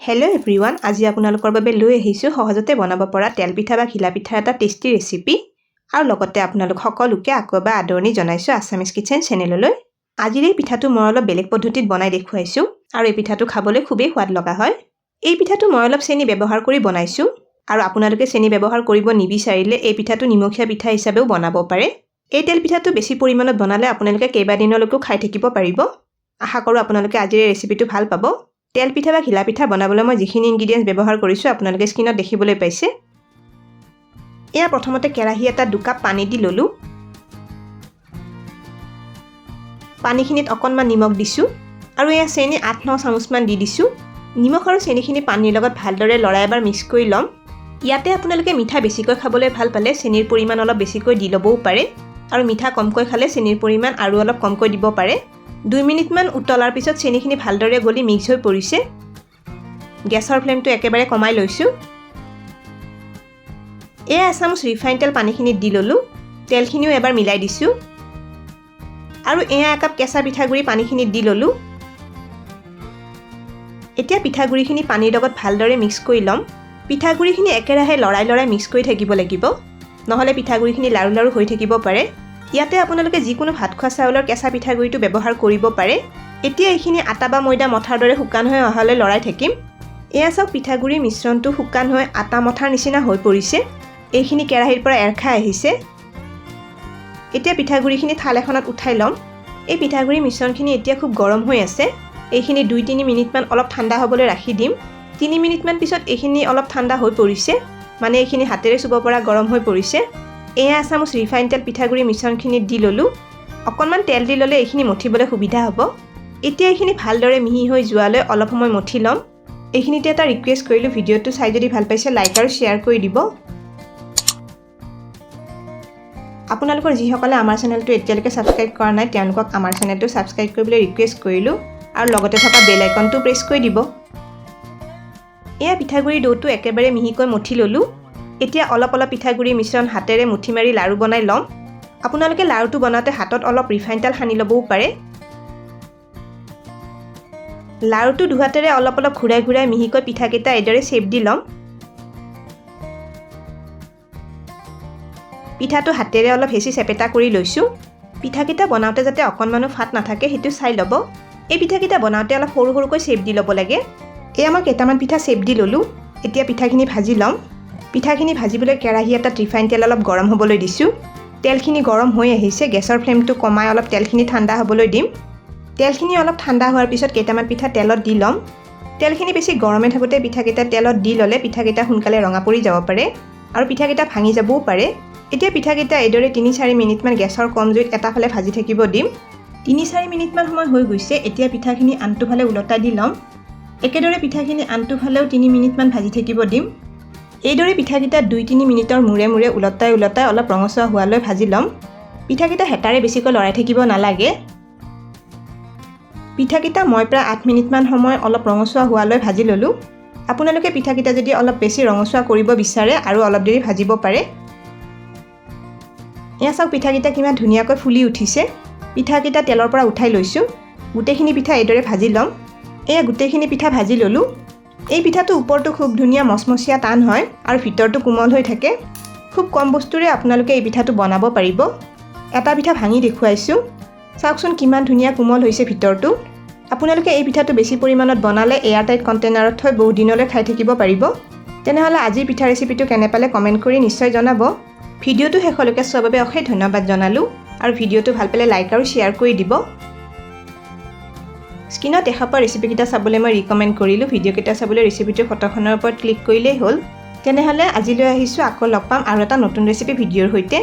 Hello everyone, আজি আপোনালোকৰ বাবে লৈ আহিছো সহজতে বনাব পৰা তেল পিঠা বা ঘিলা পিঠাৰ এটা টেষ্টি ৰেচিপি আৰু লগতে আপোনালোক সকলোকে আকবা আদৰণি জনাইছো আসামিজ কিচেন চেনেললৈ। আজিৰ এই পিঠাটো মই অলপ বেলেগ পদ্ধতিত বনাই দেখুৱাইছো আৰু এই পিঠাটো খাবলৈ খুবেই সোৱাদ লগা হয়। এই পিঠাটো মই অলপ চেনি ব্যৱহাৰ কৰি বনাইছো আৰু আপোনালোকে চেনি ব্যৱহাৰ কৰিব নিবিচাৰিলে এই পিঠাটো নিমখীয়া পিঠা হিচাপেও বনাব পাৰে। এই তেল পিঠাটো বেছি পৰিমাণত বনালে আপোনালোকে কেইবাদিনলৈকো খাই থাকিব পাৰিব। আশা কৰো আপোনালোকে আজিৰ এই ৰেচিপিটো ভাল পাব। তেল পিঠা বা ঘিলা পিঠা বনাবলৈ মই যিখিনি ইনগ্ৰেডিয়েন্টস ব্যৱহাৰ কৰিছো আপোনালোকে স্ক্ৰিনত দেখিবলৈ পাইছে। এয়া প্ৰথমতে কেৰাহী এটা 2 কাপ পানী দি ললো। পানীখিনিত অকণমান নিমখ দিছো আৰু এয়া চেনি 8-9 চামুচমান দি দিছো। নিমখ আৰু চেনিখিনি পানীৰ লগত ভালদৰে লৰাই এবাৰ মিক্স কৰি লম। ইয়াতে আপোনালোকে মিঠা বেছিকৈ খাবলৈ ভাল পালে চেনিৰ পৰিমাণ অলপ বেছিকৈ দি লবও পাৰে আৰু মিঠা কমকৈ খালে চেনিৰ পৰিমাণ আৰু অলপ কমকৈ দিব পাৰে। 2 মিনিটমান উতলাৰ পিছত চেনিখিনি ভালদৰে গলি মিক্স হৈ পৰিছে। গেছৰ ফ্লেমটো একেবাৰে কমাই লৈছো। এয়া এচামুচ ৰিফাইন তেল পানীখিনিত দি ললো। তেলখিনিও এবাৰ মিলাই দিছো আৰু এয়া একাপ কেঁচা পিঠাগুৰি পানীখিনিত দি ললো। এতিয়া পিঠাগুৰিখিনি পানীৰ লগত ভালদৰে মিক্স কৰি লম। পিঠাগুৰিখিনি একেৰাহে লৰাই মিক্স কৰি থাকিব লাগিব, নহলে পিঠাগুৰিখিনি লাৰু লাৰু হৈ থাকিব পাৰে। ইয়াতে আপোনালোকে যিকোনো ভাত খোৱা চাউলৰ কেঁচা পিঠাগুৰিটো ব্যৱহাৰ কৰিব পাৰে। এতিয়া এইখিনি আটা বা ময়দা মঠাৰ দৰে শুকান হৈ অহালৈ লৰাই থাকিম। এয়া চাওক পিঠাগুৰিৰ মিশ্ৰণটো শুকান হৈ আটা মঠাৰ নিচিনা হৈ পৰিছে। এইখিনি কেৰাহীৰ পৰা এৰ খাই আহিছে। এতিয়া পিঠাগুৰিখিনি থাল এখনত উঠাই লম। এই পিঠাগুৰিৰ মিশ্ৰণখিনি এতিয়া খুব গৰম হৈ আছে। এইখিনি 2-3 মিনিটমান অলপ ঠাণ্ডা হ'বলৈ ৰাখি দিম। 3 মিনিটমান পিছত এইখিনি অলপ ঠাণ্ডা হৈ পৰিছে, মানে এইখিনি হাতেৰে চুব পৰা গৰম হৈ পৰিছে। এয়া এচামুচ ৰিফাইন তেল পিঠাগুৰি মিশ্ৰণখিনিত দি ললো। অকণমান তেল দি ললে এইখিনি মঠিবলৈ সুবিধা হ'ব। এতিয়া এইখিনি ভালদৰে মিহি হৈ যোৱালৈ অলপ সময় মঠি ল'ম। এইখিনিতে এটা ৰিকুৱেষ্ট কৰিলো, ভিডিঅ'টো চাই যদি ভাল পাইছে লাইক আৰু শ্বেয়াৰ কৰি দিব। আপোনালোকৰ যিসকলে আমাৰ চেনেলটো এতিয়ালৈকে সাবস্ক্ৰাইব কৰা নাই তেওঁলোকক আমাৰ চেনেলটো সাবস্ক্ৰাইব কৰিবলৈ ৰিকুৱেষ্ট কৰিলো আৰু লগতে থকা বেল আইকনটো প্ৰেছ কৰি দিব। এয়া পিঠাগুৰি ডোটো একেবাৰে মিহিকৈ মঠি ললো। এতিয়া অলপ পিঠাগুৰি মিশ্ৰণ হাতেৰে মুঠি মাৰি লাৰু বনাই লম। আপোনালোকে লাৰুটো বনাওঁতে হাতত অলপ ৰিফাইন তেল সানি ল'বও পাৰে। লাৰুটো দুহাতেৰে অলপ ঘূৰাই মিহিকৈ পিঠাকেইটা এদৰে শেপ দি লম। পিঠাটো হাতেৰে অলপ হেঁচি চেপেটা কৰি লৈছো। পিঠাকেইটা বনাওঁতে যাতে অকণমানো ফাট নাথাকে সেইটো চাই ল'ব। এই পিঠাকেইটা বনাওঁতে অলপ সৰুকৈ শেপ দি ল'ব লাগে। এয়া মই কেইটামান পিঠা শেপ দি ললো। এতিয়া পিঠাখিনি ভাজি ল'ম। পিঠাখিনি ভাজিবলৈ কেৰাহী এটাত ৰিফাইন তেল অলপ গৰম হ'বলৈ দিছো। তেলখিনি গৰম হৈ আহিছে। গেছৰ ফ্লেমটো কমাই অলপ তেলখিনি ঠাণ্ডা হ'বলৈ দিম। তেলখিনি অলপ ঠাণ্ডা হোৱাৰ পিছত কেইটামান পিঠা তেলত দি ল'ম। তেলখিনি বেছি গৰমে থাকোঁতে পিঠাকেইটা তেলত দি ল'লে পিঠাকেইটা সোনকালে ৰঙা পৰি যাব পাৰে আৰু পিঠাকেইটা ভাঙি যাবও পাৰে। এতিয়া পিঠাকেইটা এদৰে 3-4 মিনিটমান গেছৰ কম জুইত এটা ফালে ভাজি থাকিব দিম। 3-4 মিনিটমান সময় হৈ গৈছে। এতিয়া পিঠাখিনি আনটো ফালে উলটাই দি ল'ম। একেদৰে পিঠাখিনি আনটো ফালেও 3 মিনিটমান ভাজি থাকিব দিম। এইদৰে পিঠাকেইটা 2-3 মিনিটৰ মূৰে উলটাই অলপ ৰঙচুৱা হোৱালৈ ভাজি ল'ম। পিঠাকেইটা হেতাৰে বেছিকৈ লৰাই থাকিব নালাগে। পিঠাকেইটা মই প্ৰায় 8 মিনিটমান সময় অলপ ৰঙচুৱা হোৱালৈ ভাজি ললো। আপোনালোকে পিঠাকেইটা যদি অলপ বেছি ৰঙচুৱা কৰিব বিচাৰে আৰু অলপ দেৰি ভাজিব পাৰে। এয়া চাওক পিঠাকেইটা কিমান ধুনীয়াকৈ ফুলি উঠিছে। পিঠাকেইটা তেলৰ পৰা উঠাই লৈছো। গোটেইখিনি পিঠা এইদৰে ভাজি ল'ম। এয়া গোটেইখিনি পিঠা ভাজি ললো। এই পিঠাটো ওপৰটো খুব ধুনীয়া মচমচীয়া টান হয় আৰু ভিতৰটো কোমল হৈ থাকে। খুব কম বস্তুৰে আপোনালোকে এই পিঠাটো বনাব পাৰিব। এটা পিঠা ভাঙি দেখুৱাইছো। চাওকচোন কিমান ধুনীয়া কোমল হৈছে ভিতৰটো। আপোনালোকে এই পিঠাটো বেছি পৰিমাণত বনালে এয়াৰটাইট কণ্টেইনাৰত থৈ বহু দিনলৈ খাই থাকিব পাৰিব। তেনেহ'লে আজিৰ পিঠা ৰেচিপিটো কেনে পালে কমেণ্ট কৰি নিশ্চয় জনাব। ভিডিঅ'টো শেষলৈকে চোৱাৰ বাবে অশেষ ধন্যবাদ জনালো আৰু ভিডিঅ'টো ভাল পালে লাইক আৰু শ্বেয়াৰ কৰি দিব। স্ক্ৰিনত দেখা পোৱা ৰেচিপিকেইটা চাবলৈ মই ৰিকমেণ্ড কৰিলোঁ। ভিডিঅ'কেইটা চাবলৈ ৰেচিপিটোৰ ফটোখনৰ ওপৰত ক্লিক কৰিলেই হ'ল। তেনেহ'লে আজিলৈ আহিছোঁ। আকৌ লগ পাম আৰু এটা নতুন ৰেচিপি ভিডিঅ'ৰ সৈতে।